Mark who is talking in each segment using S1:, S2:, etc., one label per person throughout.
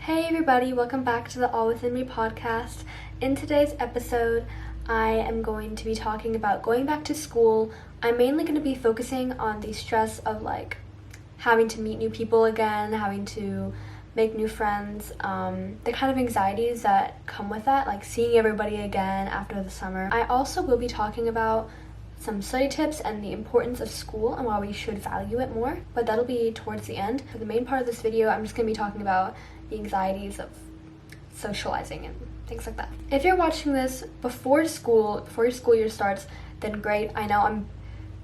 S1: Hey everybody, welcome back to the All Within Me podcast. In today's episode, I am going to be talking about going back to school. I'm mainly going to be focusing on the stress of having to meet new people again, having to make new friends, the kind of anxieties that come with that, like seeing everybody again after the summer. I also will be talking about some study tips and the importance of school and why we should value it more, but that'll be towards the end. For the main part of this video, I'm just going to be talking about the anxieties of socializing and things like that. If you're watching this before your school year starts, then great. I know I'm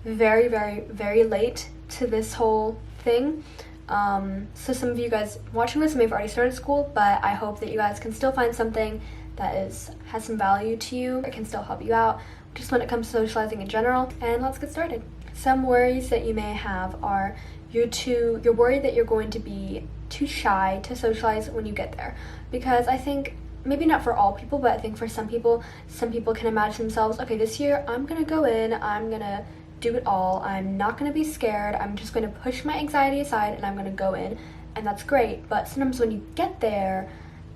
S1: very, very, very late to this whole thing. So some of you guys watching this may have already started school, but I hope that you guys can still find something that has some value to you. It can still help you out just when it comes to socializing in general. And let's get started. Some worries that you may have are you're worried that you're going to be too shy to socialize when you get there, because I think maybe not for all people, but I think for some people can imagine themselves, okay, this year I'm gonna go in, I'm gonna do it all, I'm not gonna be scared, I'm just gonna push my anxiety aside and I'm gonna go in, and that's great. But sometimes when you get there,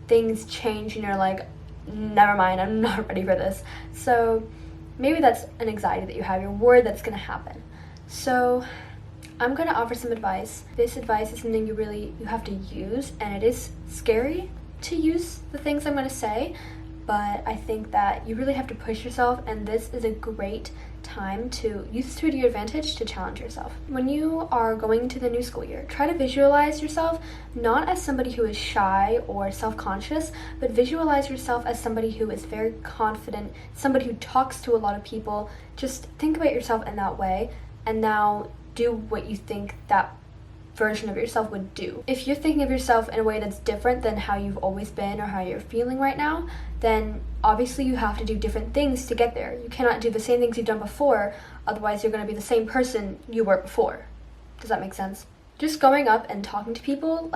S1: things change and you're like, never mind, I'm not ready for this. So maybe that's an anxiety that you have, you're worried that's gonna happen. So I'm going to offer some advice. This advice is something you have to use, and it is scary to use the things I'm going to say, but I think that you really have to push yourself, and this is a great time to use this to your advantage to challenge yourself. When you are going into the new school year, try to visualize yourself not as somebody who is shy or self-conscious, but visualize yourself as somebody who is very confident, somebody who talks to a lot of people. Just think about yourself in that way, and now do what you think that version of yourself would do. If you're thinking of yourself in a way that's different than how you've always been or how you're feeling right now, then obviously you have to do different things to get there. You cannot do the same things you've done before, otherwise you're going to be the same person you were before. Does that make sense? Just going up and talking to people,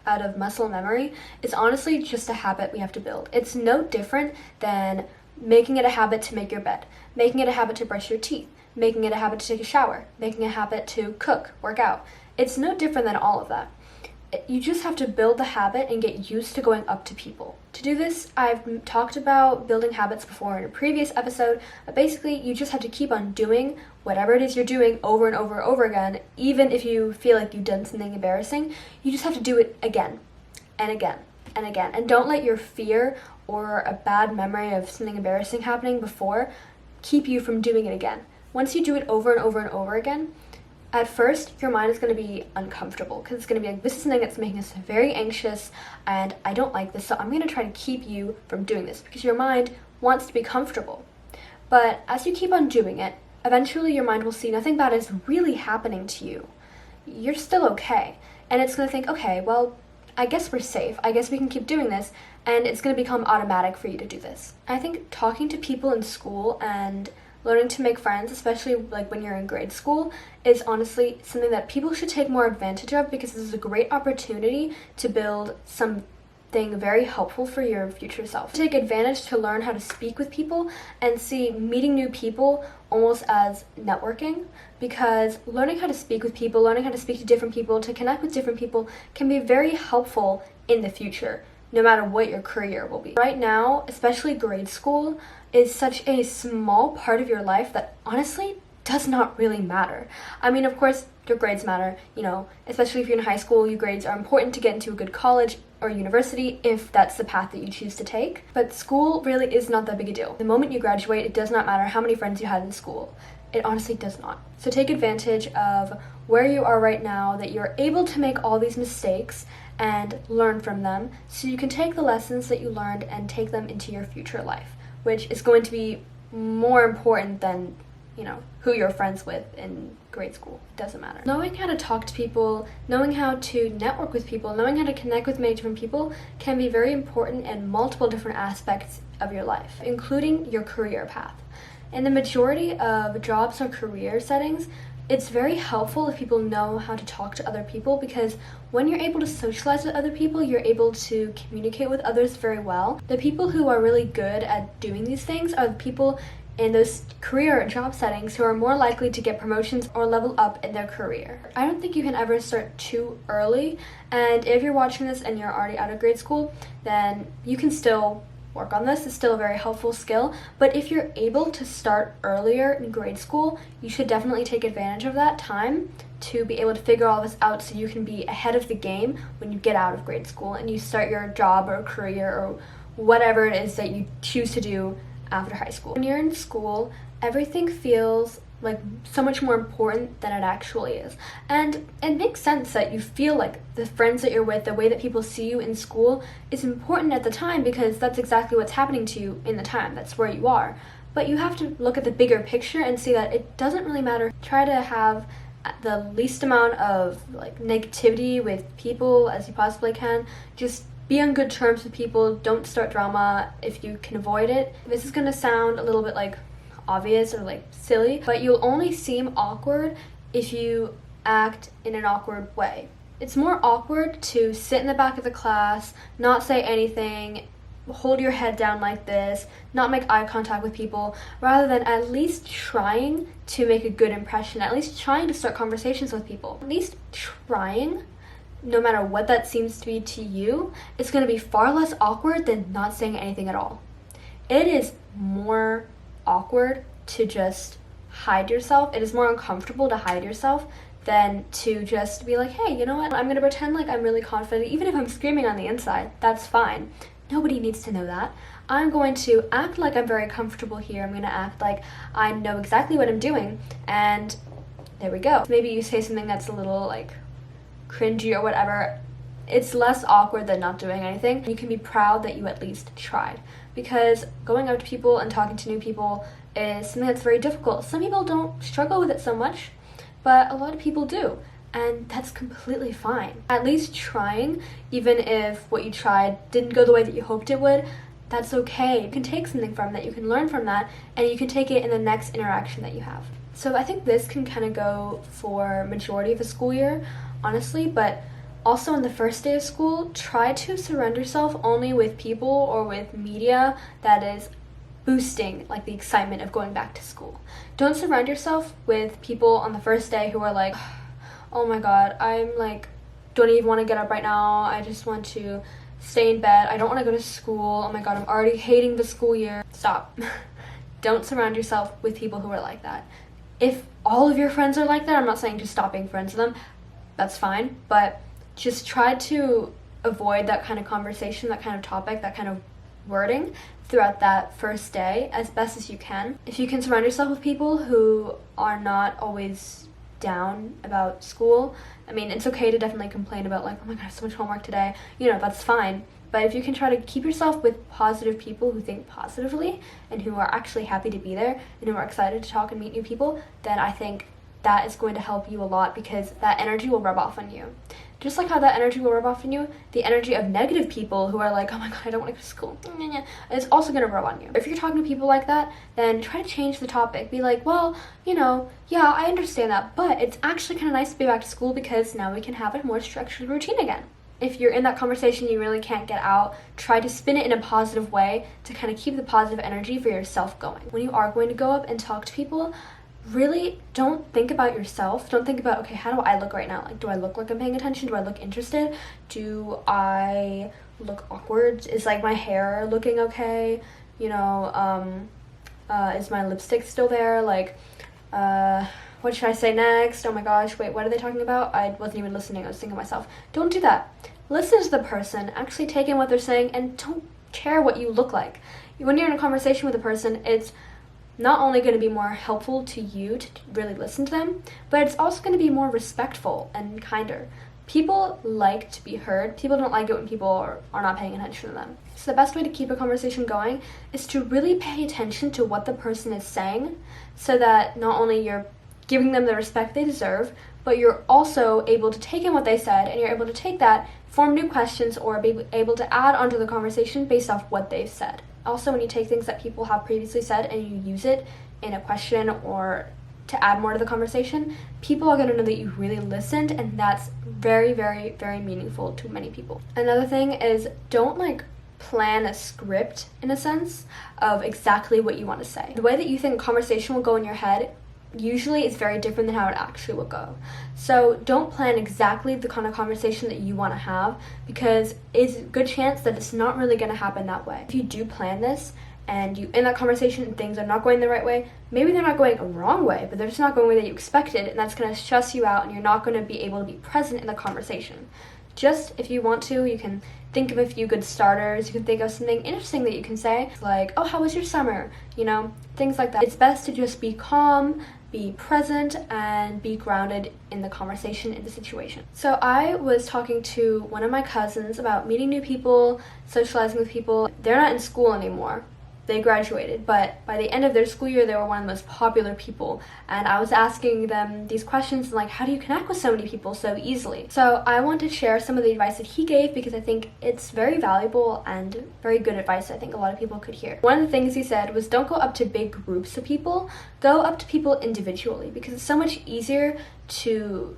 S1: out of muscle memory, is honestly just a habit we have to build. It's no different than making it a habit to make your bed, making it a habit to brush your teeth, making it a habit to take a shower, making a habit to cook, work out. It's no different than all of that. You just have to build the habit and get used to going up to people. To do this, I've talked about building habits before in a previous episode, but basically you just have to keep on doing whatever it is you're doing over and over and over again. Even if you feel like you've done something embarrassing, you just have to do it again and again and again. And don't let your fear or a bad memory of something embarrassing happening before keep you from doing it again. Once you do it over and over and over again, at first your mind is going to be uncomfortable, because it's going to be like, this is something that's making us very anxious and I don't like this, so I'm going to try to keep you from doing this, because your mind wants to be comfortable. But as you keep on doing it, eventually your mind will see nothing bad is really happening to you. You're still okay. And it's going to think, okay, well, I guess we're safe. I guess we can keep doing this. And it's going to become automatic for you to do this. I think talking to people in school and learning to make friends, especially when you're in grade school, is honestly something that people should take more advantage of, because this is a great opportunity to build something very helpful for your future self. Take advantage to learn how to speak with people and see meeting new people almost as networking, because learning how to speak with people, learning how to speak to different people, to connect with different people can be very helpful in the future, no matter what your career will be. Right now, especially grade school, is such a small part of your life that honestly does not really matter. I mean, of course, your grades matter, especially if you're in high school, your grades are important to get into a good college or university if that's the path that you choose to take. But school really is not that big a deal. The moment you graduate, it does not matter how many friends you had in school. It honestly does not. So take advantage of where you are right now, that you're able to make all these mistakes and learn from them, so you can take the lessons that you learned and take them into your future life, which is going to be more important than, who you're friends with in grade school. It doesn't matter. Knowing how to talk to people, knowing how to network with people, knowing how to connect with many different people can be very important in multiple different aspects of your life, including your career path. In the majority of jobs or career settings, it's very helpful if people know how to talk to other people, because when you're able to socialize with other people, you're able to communicate with others very well. The people who are really good at doing these things are the people in those career and job settings who are more likely to get promotions or level up in their career. I don't think you can ever start too early, and if you're watching this and you're already out of grade school, then you can still work on this. It's still a very helpful skill, but if you're able to start earlier in grade school, you should definitely take advantage of that time to be able to figure all this out so you can be ahead of the game when you get out of grade school and you start your job or career or whatever it is that you choose to do after high school. When you're in school, everything feels like so much more important than it actually is. And it makes sense that you feel like the friends that you're with, the way that people see you in school is important at the time because that's exactly what's happening to you in the time. That's where you are. But you have to look at the bigger picture and see that it doesn't really matter. Try to have the least amount of negativity with people as you possibly can. Just be on good terms with people. Don't start drama if you can avoid it. This is gonna sound a little bit obvious or silly, but you'll only seem awkward if you act in an awkward way. It's more awkward to sit in the back of the class, not say anything, hold your head down like this, not make eye contact with people, rather than at least trying to make a good impression, at least trying to start conversations with people. At least trying, no matter what that seems to be to you, it's going to be far less awkward than not saying anything at all. It is more awkward to just hide yourself. It is more uncomfortable to hide yourself than to just be like, hey, you know what? I'm going to pretend like I'm really confident, even if I'm screaming on the inside. That's fine. Nobody needs to know that. I'm going to act like I'm very comfortable here. I'm going to act like I know exactly what I'm doing, and there we go. Maybe you say something that's a little cringy or whatever. It's less awkward than not doing anything. You can be proud that you at least tried, because going out to people and talking to new people is something that's very difficult. Some people don't struggle with it so much, but a lot of people do. And that's completely fine. At least trying, even if what you tried didn't go the way that you hoped it would, that's okay. You can take something from that, you can learn from that, and you can take it in the next interaction that you have. So I think this can kind of go for majority of the school year, honestly, but also on the first day of school, try to surround yourself only with people or with media that is boosting the excitement of going back to school. Don't surround yourself with people on the first day who are like, oh my god, I'm don't even want to get up right now. I just want to stay in bed. I don't want to go to school. Oh my god, I'm already hating the school year. Stop. Don't surround yourself with people who are like that. If all of your friends are like that, I'm not saying just stop being friends with them. That's fine. But just try to avoid that kind of conversation, that kind of topic, that kind of wording throughout that first day as best as you can. If you can surround yourself with people who are not always down about school, I mean, it's okay to definitely complain about oh my god, I have so much homework today, that's fine. But if you can try to keep yourself with positive people who think positively and who are actually happy to be there and who are excited to talk and meet new people, then I think that is going to help you a lot, because that energy will rub off on you. Just like how that energy will rub off on you, the energy of negative people who are like, oh my god, I don't want to go to school, it's also going to rub on you. If you're talking to people like that, then try to change the topic. Be like, well, yeah, I understand that, but it's actually kind of nice to be back to school because now we can have a more structured routine again. If you're in that conversation you really can't get out, try to spin it in a positive way to kind of keep the positive energy for yourself going. When you are going to go up and talk to people, really don't think about yourself. Don't think about, okay, how do I look right now? Do I look like I'm paying attention? Do I look interested? Do I look awkward? Is my hair looking okay? Is my lipstick still there? What should I say next? Oh my gosh, wait, what are they talking about? I wasn't even listening, I was thinking to myself. Don't do that. Listen to the person, actually take in what they're saying, and don't care what you look like. When you're in a conversation with a person, it's not only going to be more helpful to you to really listen to them, but it's also going to be more respectful and kinder. People like to be heard. People don't like it when people are not paying attention to them. So the best way to keep a conversation going is to really pay attention to what the person is saying, so that not only you're giving them the respect they deserve, but you're also able to take in what they said, and you're able to take that, form new questions, or be able to add onto the conversation based off what they've said. Also, when you take things that people have previously said and you use it in a question or to add more to the conversation, people are going to know that you really listened, and that's very, very, very meaningful to many people. Another thing is, don't plan a script in a sense of exactly what you want to say. The way that you think conversation will go in your head usually is very different than how it actually will go. So don't plan exactly the kind of conversation that you want to have, because it's a good chance that it's not really going to happen that way. If you do plan this and you in that conversation and things are not going the right way, maybe they're not going a wrong way, but they're just not going the way that you expected, and that's going to stress you out and you're not going to be able to be present in the conversation. Just if you want to, you can think of a few good starters. You can think of something interesting that you can say, like, oh, how was your summer? You know, things like that. It's best to just be calm, be present, and be grounded in the conversation, in the situation. So I was talking to one of my cousins about meeting new people, socializing with people. They're not in school anymore. They graduated, but by the end of their school year, they were one of the most popular people. And I was asking them these questions like, how do you connect with so many people so easily? So I want to share some of the advice that he gave, because I think it's very valuable and very good advice I think a lot of people could hear. One of the things he said was, don't go up to big groups of people, go up to people individually, because it's so much easier to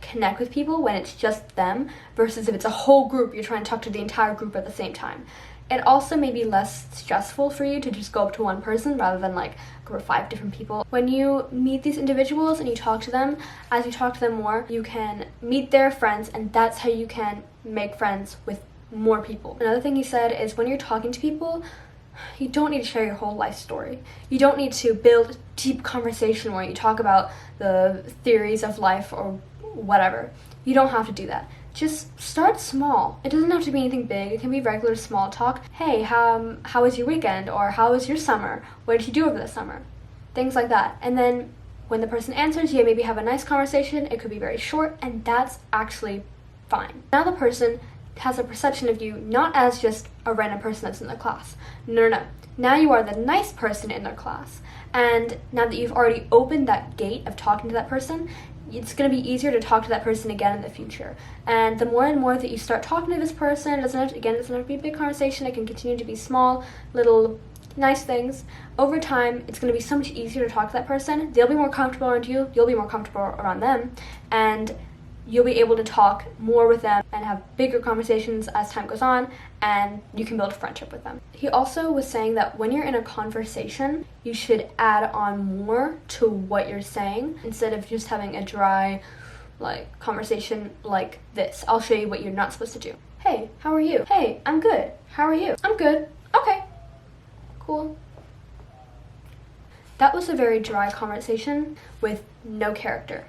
S1: connect with people when it's just them versus if it's a whole group, you're trying to talk to the entire group at the same time. It also may be less stressful for you to just go up to one person rather than like a group of 5 different people. When you meet these individuals and you talk to them, as you talk to them more, you can meet their friends, and that's how you can make friends with more people. Another thing he said is, when you're talking to people, you don't need to share your whole life story. You don't need to build deep conversation where you talk about the theories of life or whatever. You don't have to do that. Just start small. It doesn't have to be anything big. It can be regular small talk. Hey, how was your weekend? Or how was your summer? What did you do over the summer? Things like that. And then when the person answers, you maybe have a nice conversation. It could be very short, and that's actually fine. Now the person has a perception of you not as just a random person that's in the class. No. Now you are the nice person in their class. And now that you've already opened that gate of talking to that person, it's going to be easier to talk to that person again in the future. And the more and more that you start talking to this person, it doesn't have to be a big conversation. It can continue to be small, little, nice things. Over time, it's going to be so much easier to talk to that person. They'll be more comfortable around you. You'll be more comfortable around them. And you'll be able to talk more with them and have bigger conversations as time goes on, and you can build a friendship with them. He also was saying that when you're in a conversation, you should add on more to what you're saying instead of just having a dry conversation like this. I'll show you what you're not supposed to do. Hey, how are you? Hey, I'm good. How are you? I'm good. Okay. Cool. That was a very dry conversation with no character.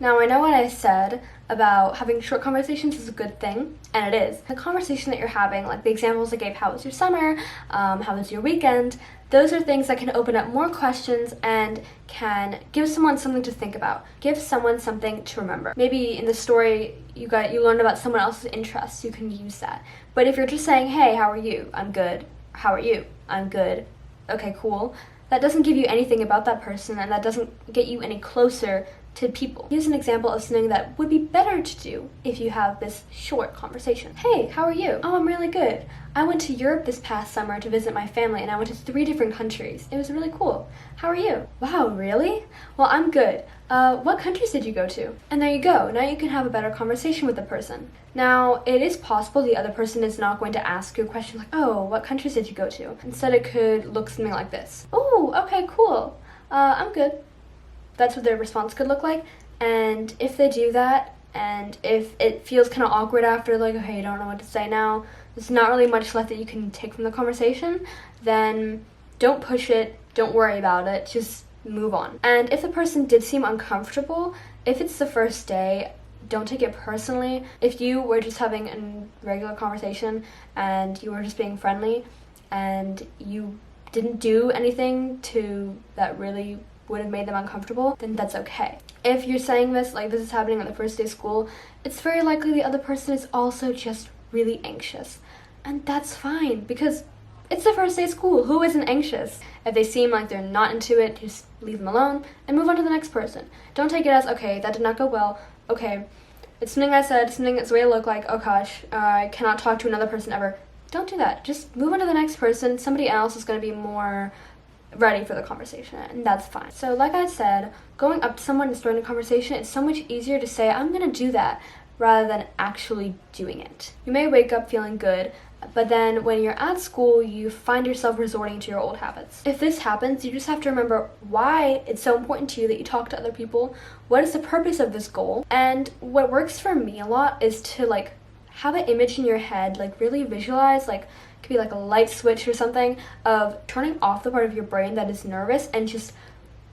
S1: Now, I know what I said about having short conversations is a good thing, and it is. The conversation that you're having, like the examples I gave, how was your summer, how was your weekend, those are things that can open up more questions and can give someone something to think about, give someone something to remember. Maybe in the story you learned about someone else's interests, you can use that. But if you're just saying, hey, how are you? I'm good. How are you? I'm good. Okay, cool. That doesn't give you anything about that person, and that doesn't get you any closer to people. Here's an example of something that would be better to do if you have this short conversation. Hey, how are you? Oh, I'm really good. I went to Europe this past summer to visit my family, and I went to 3 different countries. It was really cool. How are you? Wow, really? Well, I'm good. What countries did you go to? And there you go. Now you can have a better conversation with the person. Now, it is possible the other person is not going to ask you a question like, oh, what countries did you go to? Instead, it could look something like this. Oh, okay, cool. I'm good. That's what their response could look like. And if they do that, and if it feels kind of awkward after, like, okay, you don't know what to say now, there's not really much left that you can take from the conversation, then don't push it, don't worry about it, just move on. And if the person did seem uncomfortable, if it's the first day, don't take it personally. If you were just having a regular conversation and you were just being friendly and you didn't do anything that really would have made them uncomfortable, then that's okay. If you're saying this, like this is happening on the first day of school, it's very likely the other person is also just really anxious. And that's fine, because it's the first day of school. Who isn't anxious? If they seem like they're not into it, just leave them alone and move on to the next person. Don't take it as, okay, that did not go well. Okay, it's something I said, something that's the way I look like, oh gosh, I cannot talk to another person ever. Don't do that. Just move on to the next person. Somebody else is going to be more ready for the conversation, and that's fine. So like I said, going up to someone and starting a conversation, it's so much easier to say, I'm gonna do that, rather than actually doing it. You may wake up feeling good, but then when you're at school, you find yourself resorting to your old habits. If this happens, you just have to remember why it's so important to you that you talk to other people. What is the purpose of this goal? And what works for me a lot is to like have an image in your head, like really visualize, like it could be like a light switch or something, of turning off the part of your brain that is nervous and just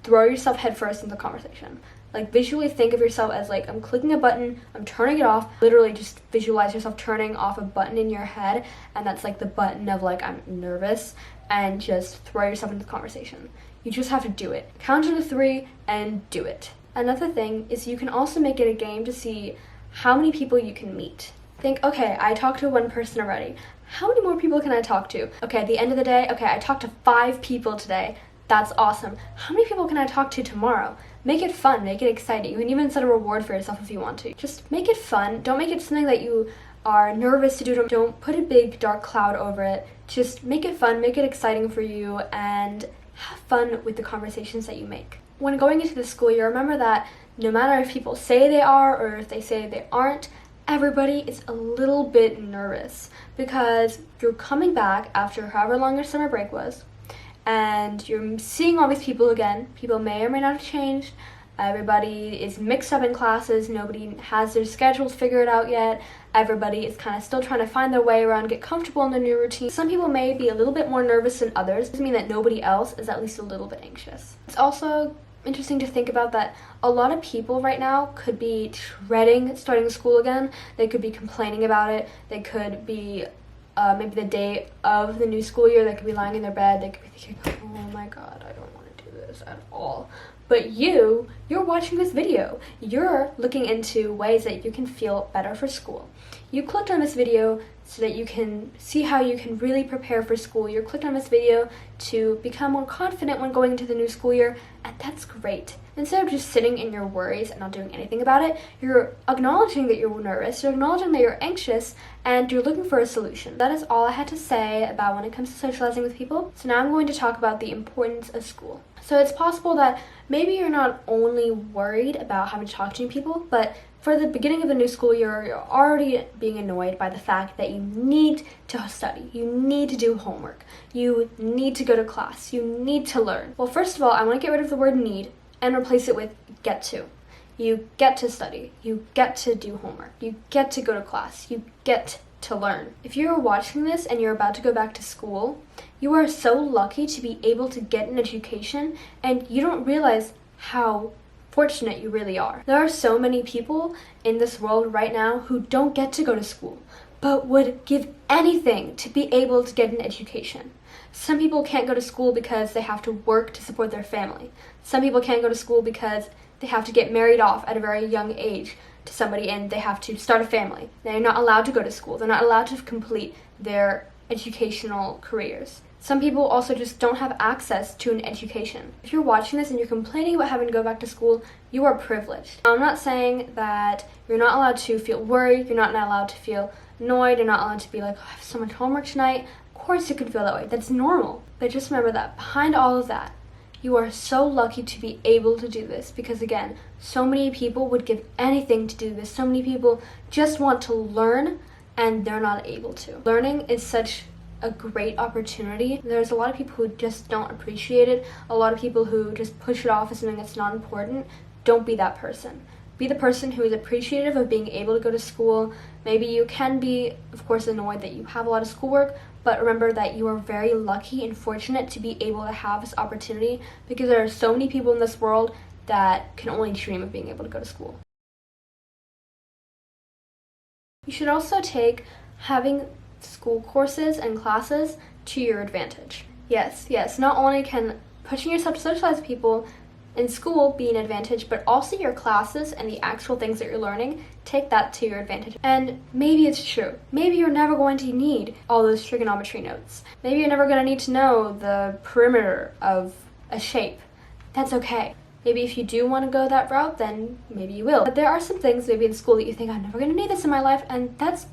S1: throw yourself headfirst into the conversation. Like visually think of yourself as like, I'm clicking a button, I'm turning it off. Literally just visualize yourself turning off a button in your head, and that's like the button of like, I'm nervous, and just throw yourself into the conversation. You just have to do it. Count to 3 and do it. Another thing is you can also make it a game to see how many people you can meet. Think, okay, I talked to one person already. How many more people can I talk to? Okay, at the end of the day, okay, I talked to 5 people today. That's awesome. How many people can I talk to tomorrow? Make it fun, make it exciting. You can even set a reward for yourself if you want to. Just make it fun. Don't make it something that you are nervous to do. Don't put a big dark cloud over it. Just make it fun, make it exciting for you, and have fun with the conversations that you make. When going into the school year, remember that no matter if people say they are or if they say they aren't, everybody is a little bit nervous because you're coming back after however long your summer break was, and you're seeing all these people again. People may or may not have changed. Everybody is mixed up in classes. Nobody has their schedules figured out yet. Everybody is kind of still trying to find their way around, get comfortable in their new routine. Some people may be a little bit more nervous than others. It doesn't mean that nobody else is at least a little bit anxious. It's also interesting to think about that a lot of people right now could be dreading starting school again. They could be complaining about it. They could be maybe the day of the new school year, they could be lying in their bed, they could be thinking, oh my god, I don't want to do this at all. But you're watching this video. You're looking into ways that you can feel better for school. You clicked on this video so that you can see how you can really prepare for school. You clicked on this video to become more confident when going into the new school year, and that's great. Instead of just sitting in your worries and not doing anything about it, you're acknowledging that you're nervous, you're acknowledging that you're anxious, and you're looking for a solution. That is all I had to say about when it comes to socializing with people. So now I'm going to talk about the importance of school. So it's possible that maybe you're not only worried about having to talk to new people, but for the beginning of the new school year, you're already being annoyed by the fact that you need to study, you need to do homework, you need to go to class, you need to learn. Well, first of all, I want to get rid of the word need and replace it with get to. You get to study, you get to do homework, you get to go to class, you get to learn. If you're watching this and you're about to go back to school, you are so lucky to be able to get an education, and you don't realize how fortunate you really are. There are so many people in this world right now who don't get to go to school, but would give anything to be able to get an education. Some people can't go to school because they have to work to support their family. Some people can't go to school because they have to get married off at a very young age to somebody and they have to start a family. They're not allowed to go to school. They're not allowed to complete their educational careers. Some people also just don't have access to an education. If you're watching this and you're complaining about having to go back to school, you are privileged. I'm not saying that you're not allowed to feel worried, you're not allowed to feel annoyed, you're not allowed to be like, oh, I have so much homework tonight. Of course you can feel that way. That's normal. But just remember that behind all of that, you are so lucky to be able to do this because, again, so many people would give anything to do this. So many people just want to learn and they're not able to. Learning is such a great opportunity. There's a lot of people who just don't appreciate it. A lot of people who just push it off as something that's not important. Don't be that person. Be the person who is appreciative of being able to go to school. Maybe you can be, of course, annoyed that you have a lot of schoolwork, but remember that you are very lucky and fortunate to be able to have this opportunity because there are so many people in this world that can only dream of being able to go to school. You should also take having school courses and classes to your advantage. Yes, not only can pushing yourself to socialize with people in school be an advantage, but also your classes and the actual things that you're learning, take that to your advantage. And maybe it's true. Maybe you're never going to need all those trigonometry notes. Maybe you're never going to need to know the perimeter of a shape. That's okay. Maybe if you do want to go that route, then maybe you will. But there are some things maybe in school that you think, I'm never going to need this in my life, and that's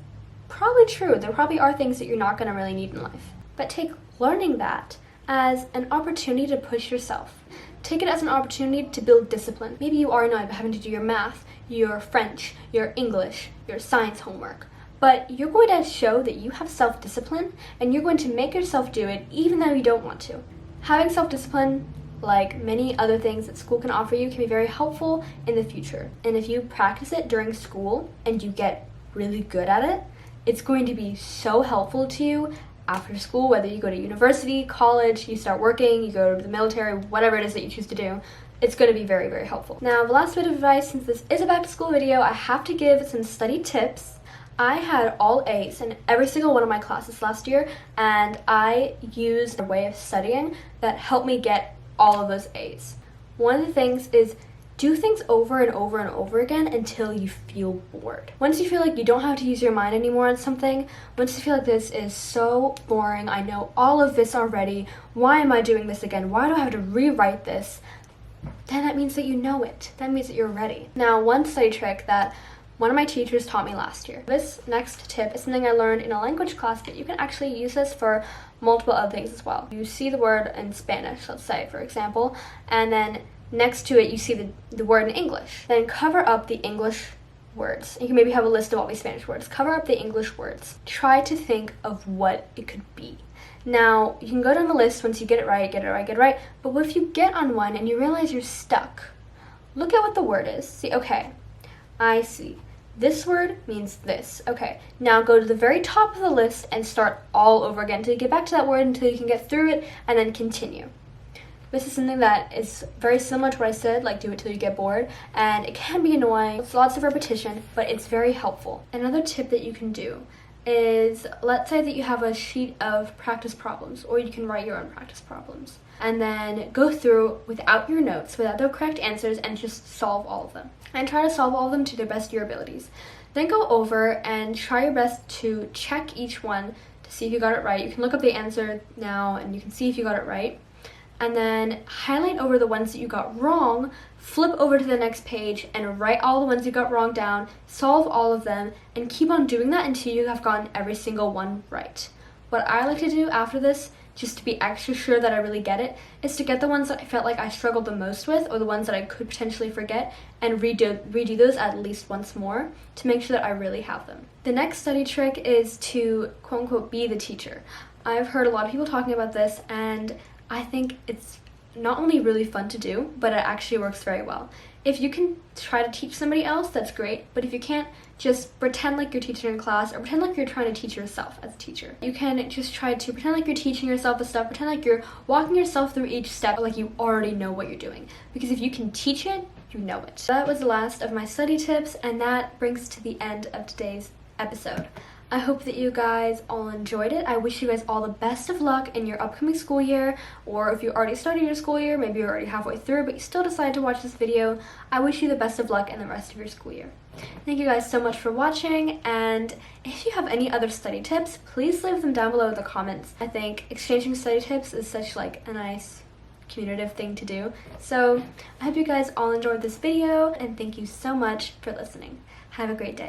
S1: probably true. There probably are things that you're not going to really need in life. But take learning that as an opportunity to push yourself, Take it as an opportunity to build discipline. Maybe you are annoyed by having to do your math, your French, your English, your science homework, but you're going to show that you have self-discipline and you're going to make yourself do it even though you don't want to. Having self-discipline, like many other things that school can offer you, can be very helpful in the future. And if you practice it during school and you get really good at it, it's going to be so helpful to you after school, whether you go to university, college, you start working, you go to the military, whatever it is that you choose to do. It's going to be very, very helpful. Now, the last bit of advice, since this is a back to school video, I have to give some study tips. I had all A's in every single one of my classes last year, and I used a way of studying that helped me get all of those A's. One of the things is do things over and over and over again until you feel bored. Once you feel like you don't have to use your mind anymore on something, once you feel like this is so boring, I know all of this already, why am I doing this again? Why do I have to rewrite this? Then that means that you know it. That means that you're ready. Now, one study trick that one of my teachers taught me last year. This next tip is something I learned in a language class, but you can actually use this for multiple other things as well. You see the word in Spanish, let's say, for example, and then next to it you see the word in English. Then cover up the English words. You can maybe have a list of all these Spanish words. Cover up the English words. Try to think of what it could be. Now, you can go down the list once you get it right, but what if you get on one and you realize you're stuck? Look at what the word is. See, okay, I see. This word means this. Okay, now go to the very top of the list and start all over again until you get back to that word, until you can get through it, and then continue. This is something that is very similar to what I said, like do it till you get bored, and it can be annoying. It's lots of repetition, but it's very helpful. Another tip that you can do is, let's say that you have a sheet of practice problems, or you can write your own practice problems, and then go through without your notes, without the correct answers, and just solve all of them. And try to solve all of them to the best of your abilities. Then go over and try your best to check each one to see if you got it right. You can look up the answer now and you can see if you got it right. And then highlight over the ones that you got wrong, flip over to the next page and write all the ones you got wrong down, solve all of them, and keep on doing that until you have gotten every single one right. What I like to do after this, just to be extra sure that I really get it, is to get the ones that I felt like I struggled the most with, or the ones that I could potentially forget, and redo those at least once more to make sure that I really have them. The next study trick is to quote-unquote be the teacher. I've heard a lot of people talking about this, and I think it's not only really fun to do, but it actually works very well. If you can try to teach somebody else, that's great, but if you can't, just pretend like you're teaching in class, or pretend like you're trying to teach yourself as a teacher. You can just try to pretend like you're teaching yourself the stuff, pretend like you're walking yourself through each step like you already know what you're doing. Because if you can teach it, you know it. That was the last of my study tips, and that brings to the end of today's episode. I hope that you guys all enjoyed it. I wish you guys all the best of luck in your upcoming school year, or if you already started your school year, maybe you're already halfway through, but you still decided to watch this video, I wish you the best of luck in the rest of your school year. Thank you guys so much for watching, and if you have any other study tips, please leave them down below in the comments. I think exchanging study tips is such like a nice communicative thing to do. So I hope you guys all enjoyed this video, and thank you so much for listening. Have a great day.